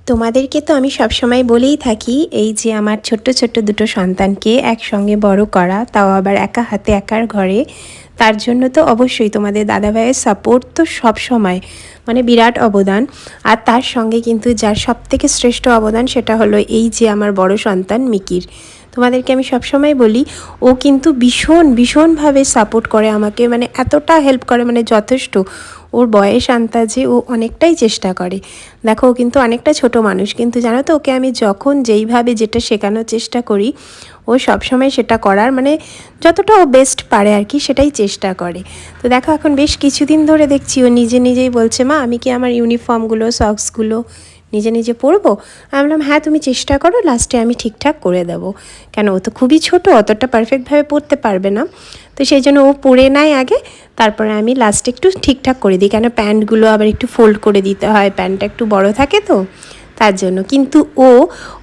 তোমাদেরকে তো আমি সবসময় বলেই থাকি এই যে আমার ছোট্ট ছোট্ট দুটো সন্তানকে একসঙ্গে বড় করা, তাও আবার একা হাতে একার ঘরে। তার জন্য তো অবশ্যই তোমাদের দাদাভাইয়ের সাপোর্ট তো সব সময় মানে বিরাট অবদান। আর তার সঙ্গে কিন্তু যার সবথেকে শ্রেষ্ঠ অবদান সেটা হলো এই যে আমার বড় সন্তান মিকির। তোমাদেরকে আমি সবসময় বলি ও কিন্তু ভীষণভাবে সাপোর্ট করে আমাকে, মানে এতটা হেল্প করে, মানে যথেষ্ট। ওর বয়স আন্দাজে ও অনেকটাই চেষ্টা করে। দেখো ও কিন্তু অনেকটা ছোট মানুষ, কিন্তু জানো তো ওকে আমি যখন যেইভাবে যেটা শেখানোর চেষ্টা করি ও সবসময় সেটা করার মানে যতটা ও বেস্ট পারে আর কি সেটাই চেষ্টা করে। তো দেখো এখন বেশ কিছুদিন ধরে দেখছি ও নিজে নিজেই বলছে, মা আমি কি আমার ইউনিফর্মগুলো সক্সগুলো নিজে নিজে পরবো? আমি বললাম হ্যাঁ তুমি চেষ্টা করো, লাস্টে আমি ঠিকঠাক করে দেবো। কেন, ও তো খুবই ছোট, অতটা পারফেক্টভাবে পরতে পারবে না। তো সেই জন্য ও পরে নেয় আগে, তারপরে আমি লাস্টে একটু ঠিকঠাক করে দিই, কেন প্যান্টগুলো আবার একটু ফোল্ড করে দিতে হয়, প্যান্টটা একটু বড় থাকে তো তার জন্য। কিন্তু ও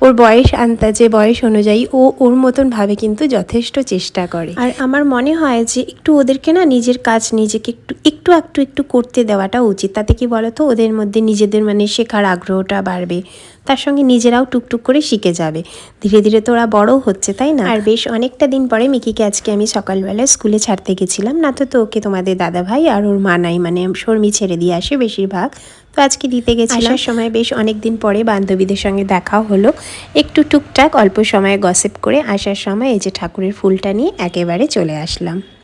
ওর বয়স আন্দাজে বয়স অনুযায়ী ও ওর মতন ভাবে কিন্তু যথেষ্ট চেষ্টা করে। আর আমার মনে হয় যে একটু ওদেরকে না নিজের কাজ নিজেকে একটু একটু একটু একটু করতে দেওয়াটা উচিত। তাতে কি বলতো, ওদের মধ্যে নিজেদের মানে শেখার আগ্রহটা বাড়বে, তার সঙ্গে নিজেরাও টুকটুক করে শিখে যাবে। ধীরে ধীরে তো ওরা বড়ও হচ্ছে, তাই না? আর বেশ অনেকটা দিন পরে মিকিকে আজকে আমি সকালবেলায় স্কুলে ছাড়তে গেছিলাম, না তো ওকে তোমাদের দাদাভাই আর ওর মা নাই মানে শর্মি ছেড়ে দিয়ে আসে বেশিরভাগ। তো আজকে দিতে গেছিলাম। আসার সময় বেশ অনেক দিন পরে বান্ধবীদের সঙ্গে দেখাও হলো, একটু টুকটাক অল্প সময়ে গসিপ করে আসার সময় এই যে ঠাকুরের ফুলটা নিয়ে একেবারে চলে আসলাম।